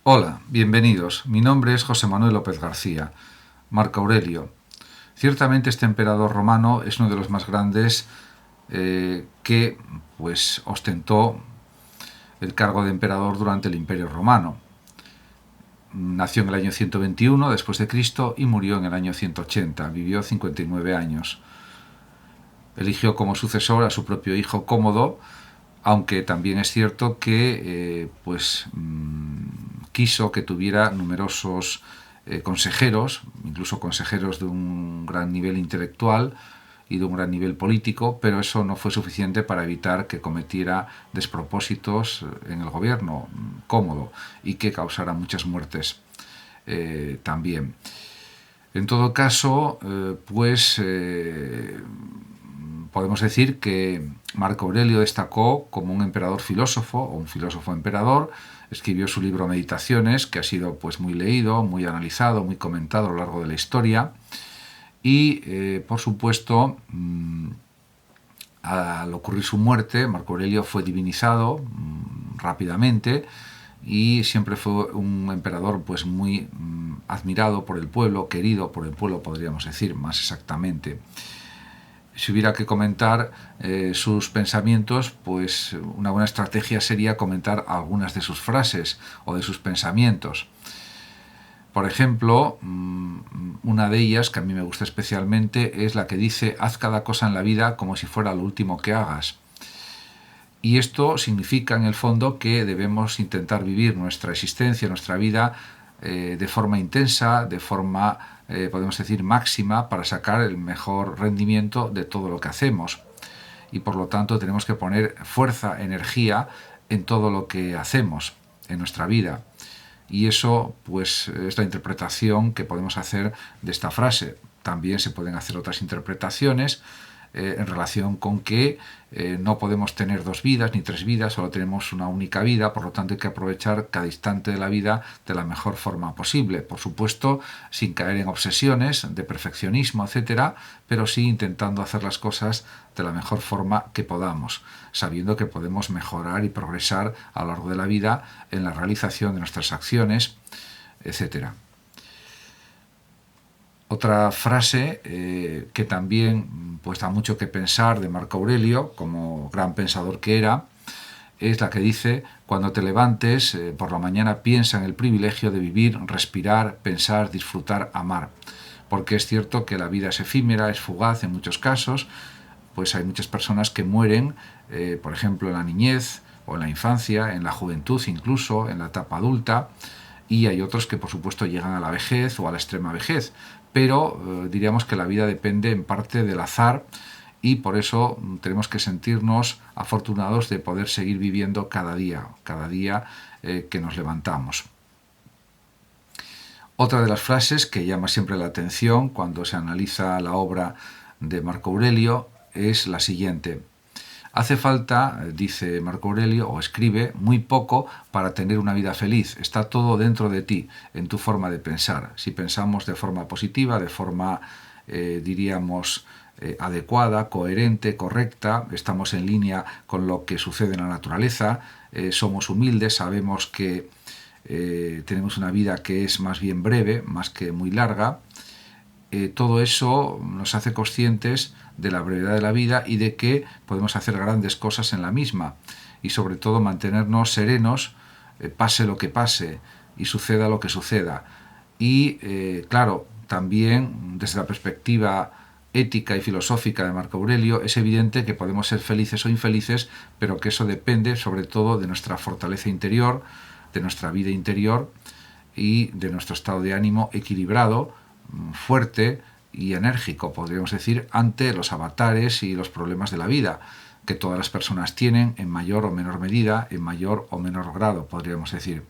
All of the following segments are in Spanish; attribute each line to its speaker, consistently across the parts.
Speaker 1: Hola, bienvenidos. Mi nombre es José Manuel López García. Marco Aurelio. Ciertamente este emperador romano es uno de los más grandes que ostentó el cargo de emperador durante el Imperio Romano. Nació en el año 121 después de Cristo y murió en el año 180. Vivió 59 años. Eligió como sucesor a su propio hijo Cómodo, aunque también es cierto que quiso que tuviera numerosos consejeros, incluso consejeros de un gran nivel intelectual y de un gran nivel político, pero eso no fue suficiente para evitar que cometiera despropósitos en el gobierno Cómodo y que causara muchas muertes también. En todo caso, podemos decir que Marco Aurelio destacó como un emperador filósofo o un filósofo emperador. Escribió su libro Meditaciones, que ha sido muy leído, muy analizado, muy comentado a lo largo de la historia. Y, por supuesto, al ocurrir su muerte, Marco Aurelio fue divinizado rápidamente y siempre fue un emperador muy admirado por el pueblo, querido por el pueblo, podríamos decir más exactamente. Si hubiera que comentar sus pensamientos, una buena estrategia sería comentar algunas de sus frases o de sus pensamientos. Por ejemplo, una de ellas, que a mí me gusta especialmente, es la que dice: haz cada cosa en la vida como si fuera lo último que hagas. Y esto significa, en el fondo, que debemos intentar vivir nuestra existencia, nuestra vida, de forma intensa, de forma, podemos decir, máxima, para sacar el mejor rendimiento de todo lo que hacemos. Y por lo tanto tenemos que poner fuerza, energía en todo lo que hacemos en nuestra vida. Y eso es la interpretación que podemos hacer de esta frase. También se pueden hacer otras interpretaciones en relación con que no podemos tener dos vidas ni tres vidas, solo tenemos una única vida, por lo tanto hay que aprovechar cada instante de la vida de la mejor forma posible. Por supuesto, sin caer en obsesiones de perfeccionismo, etcétera, pero sí intentando hacer las cosas de la mejor forma que podamos, sabiendo que podemos mejorar y progresar a lo largo de la vida en la realización de nuestras acciones, etcétera. Otra frase que también da mucho que pensar de Marco Aurelio, como gran pensador que era, es la que dice: cuando te levantes por la mañana, piensa en el privilegio de vivir, respirar, pensar, disfrutar, amar. Porque es cierto que la vida es efímera, es fugaz en muchos casos. Hay muchas personas que mueren, por ejemplo, en la niñez o en la infancia, en la juventud incluso, en la etapa adulta, y hay otros que por supuesto llegan a la vejez o a la extrema vejez, pero diríamos que la vida depende en parte del azar y por eso tenemos que sentirnos afortunados de poder seguir viviendo cada día que nos levantamos. Otra de las frases que llama siempre la atención cuando se analiza la obra de Marco Aurelio es la siguiente: hace falta, dice Marco Aurelio, o escribe, muy poco para tener una vida feliz. Está todo dentro de ti, en tu forma de pensar. Si pensamos de forma positiva, de forma, adecuada, coherente, correcta, estamos en línea con lo que sucede en la naturaleza, somos humildes, sabemos que tenemos una vida que es más bien breve, más que muy larga. Todo eso nos hace conscientes de la brevedad de la vida y de que podemos hacer grandes cosas en la misma, y sobre todo mantenernos serenos, pase lo que pase y suceda lo que suceda. Y claro, también desde la perspectiva ética y filosófica de Marco Aurelio es evidente que podemos ser felices o infelices, pero que eso depende sobre todo de nuestra fortaleza interior, de nuestra vida interior y de nuestro estado de ánimo equilibrado, fuerte y enérgico, podríamos decir, ante los avatares y los problemas de la vida, que todas las personas tienen en mayor o menor medida, en mayor o menor grado, podríamos decir.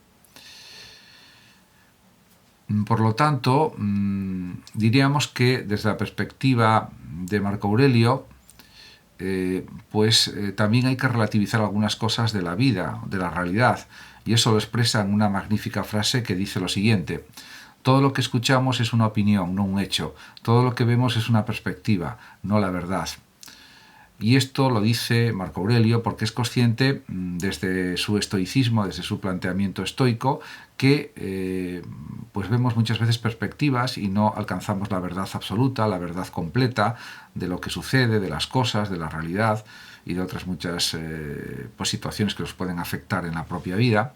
Speaker 1: Por lo tanto, diríamos que desde la perspectiva de Marco Aurelio, también hay que relativizar algunas cosas de la vida, de la realidad, y eso lo expresa en una magnífica frase que dice lo siguiente: todo lo que escuchamos es una opinión, no un hecho. Todo lo que vemos es una perspectiva, no la verdad. Y esto lo dice Marco Aurelio porque es consciente, desde su estoicismo, desde su planteamiento estoico, que pues vemos muchas veces perspectivas y no alcanzamos la verdad absoluta, la verdad completa de lo que sucede, de las cosas, de la realidad y de otras muchas pues situaciones que nos pueden afectar en la propia vida.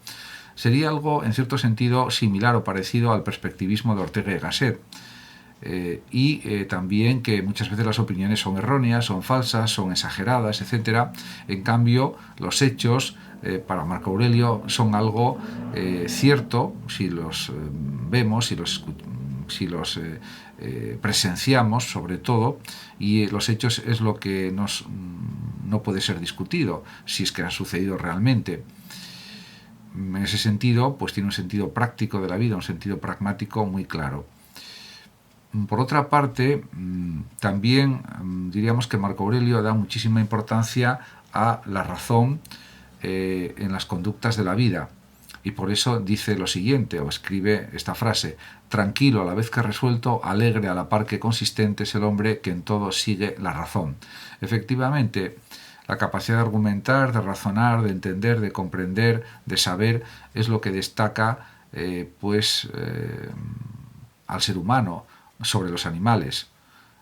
Speaker 1: Sería algo, en cierto sentido, similar o parecido al perspectivismo de Ortega y Gasset. También que muchas veces las opiniones son erróneas, son falsas, son exageradas, etc. En cambio, los hechos, para Marco Aurelio, son algo cierto si los vemos, si los presenciamos, sobre todo, y los hechos es lo que no puede ser discutido, si es que ha sucedido realmente. En ese sentido, pues tiene un sentido práctico de la vida, un sentido pragmático muy claro. Por otra parte, también diríamos que Marco Aurelio da muchísima importancia a la razón en las conductas de la vida. Y por eso dice lo siguiente, o escribe esta frase: tranquilo a la vez que resuelto, alegre a la par que consistente es el hombre que en todo sigue la razón. Efectivamente, la capacidad de argumentar, de razonar, de entender, de comprender, de saber, es lo que destaca al ser humano sobre los animales,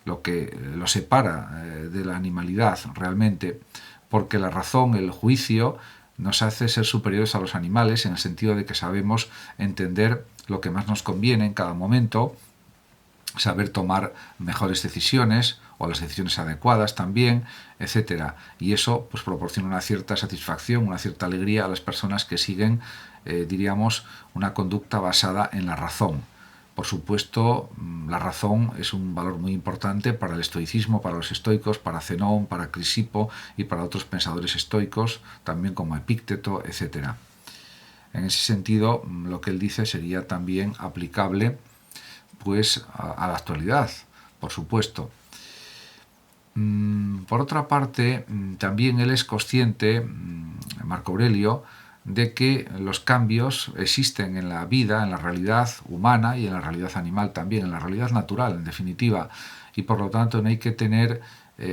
Speaker 1: lo que lo separa de la animalidad realmente, porque la razón, el juicio, nos hace ser superiores a los animales en el sentido de que sabemos entender lo que más nos conviene en cada momento, saber tomar mejores decisiones o las decisiones adecuadas también, etcétera. Y eso pues proporciona una cierta satisfacción, una cierta alegría a las personas que siguen, diríamos, una conducta basada en la razón. Por supuesto, la razón es un valor muy importante para el estoicismo, para los estoicos, para Zenón, para Crisipo y para otros pensadores estoicos, también como Epícteto, etc. En ese sentido, lo que él dice sería también aplicable pues a la actualidad, por supuesto. Por otra parte, también él es consciente, Marco Aurelio, de que los cambios existen en la vida, en la realidad humana y en la realidad animal también, en la realidad natural, en definitiva, y por lo tanto no hay que tener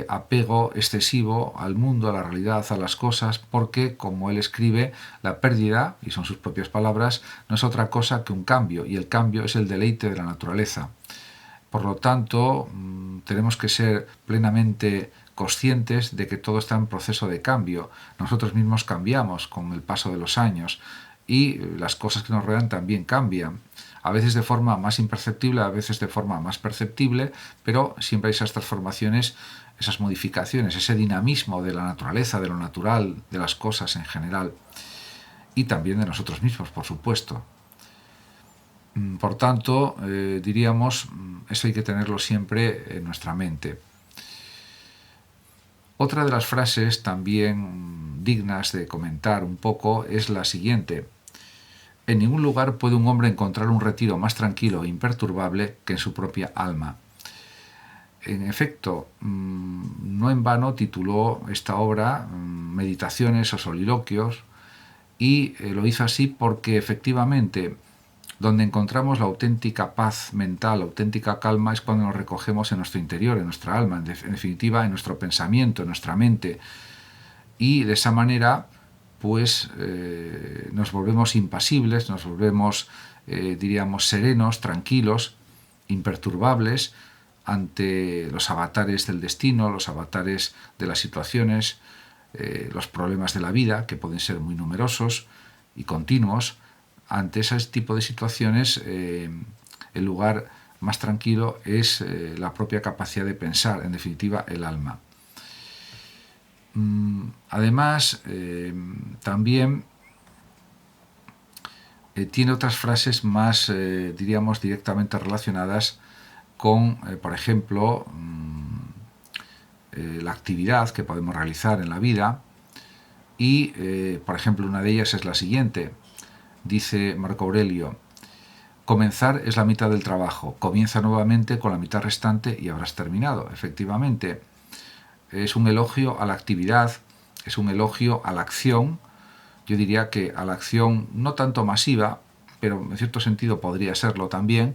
Speaker 1: apego excesivo al mundo, a la realidad, a las cosas, porque, como él escribe, la pérdida, y son sus propias palabras, no es otra cosa que un cambio, y el cambio es el deleite de la naturaleza. Por lo tanto, tenemos que ser plenamente conscientes de que todo está en proceso de cambio. Nosotros mismos cambiamos con el paso de los años y las cosas que nos rodean también cambian. A veces de forma más imperceptible, a veces de forma más perceptible, pero siempre hay esas transformaciones, esas modificaciones, ese dinamismo de la naturaleza, de lo natural, de las cosas en general y también de nosotros mismos, por supuesto. Por tanto, diríamos, eso hay que tenerlo siempre en nuestra mente. Otra de las frases también dignas de comentar un poco es la siguiente: en ningún lugar puede un hombre encontrar un retiro más tranquilo e imperturbable que en su propia alma. En efecto, no en vano tituló esta obra Meditaciones o Soliloquios, y lo hizo así porque efectivamente donde encontramos la auténtica paz mental, la auténtica calma, es cuando nos recogemos en nuestro interior, en nuestra alma, en definitiva, en nuestro pensamiento, en nuestra mente. Y de esa manera, pues, nos volvemos impasibles, nos volvemos, diríamos, serenos, tranquilos, imperturbables ante los avatares del destino, los avatares de las situaciones, los problemas de la vida, que pueden ser muy numerosos y continuos. Ante ese tipo de situaciones, el lugar más tranquilo es la propia capacidad de pensar, en definitiva, el alma. Además, también tiene otras frases más, diríamos, directamente relacionadas con, por ejemplo, la actividad que podemos realizar en la vida. Y, por ejemplo, una de ellas es la siguiente. Dice Marco Aurelio: comenzar es la mitad del trabajo, comienza nuevamente con la mitad restante y habrás terminado. Efectivamente, es un elogio a la actividad, es un elogio a la acción. Yo diría que a la acción no tanto masiva, pero en cierto sentido podría serlo también.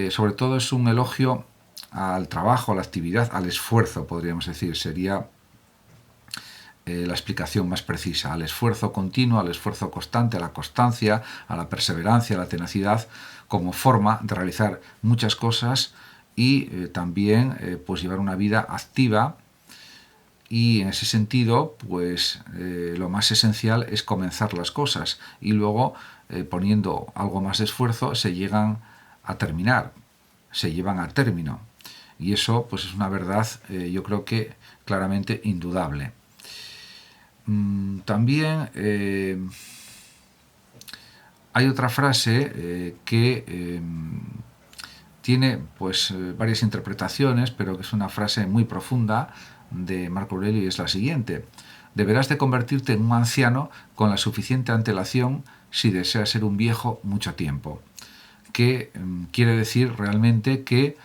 Speaker 1: Sobre todo es un elogio al trabajo, a la actividad, al esfuerzo, podríamos decir. Sería la explicación más precisa: al esfuerzo continuo, al esfuerzo constante, a la constancia, a la perseverancia, a la tenacidad, como forma de realizar muchas cosas y también pues llevar una vida activa. Y en ese sentido, pues lo más esencial es comenzar las cosas y luego, poniendo algo más de esfuerzo, se llegan a terminar, se llevan a término. Y eso pues es una verdad, yo creo que claramente indudable. También hay otra frase que tiene pues varias interpretaciones, pero que es una frase muy profunda de Marco Aurelio, y es la siguiente: deberás de convertirte en un anciano con la suficiente antelación si deseas ser un viejo mucho tiempo. Que quiere decir realmente que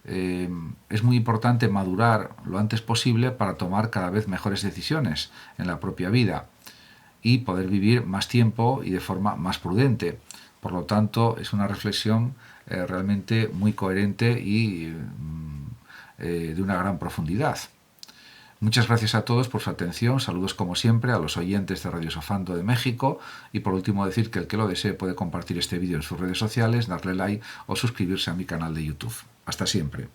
Speaker 1: es muy importante madurar lo antes posible para tomar cada vez mejores decisiones en la propia vida y poder vivir más tiempo y de forma más prudente. Por lo tanto, es una reflexión realmente muy coherente y de una gran profundidad. Muchas gracias a todos por su atención. Saludos como siempre a los oyentes de Radio Sofando de México. Y por último decir que el que lo desee puede compartir este vídeo en sus redes sociales, darle like o suscribirse a mi canal de YouTube. Hasta siempre.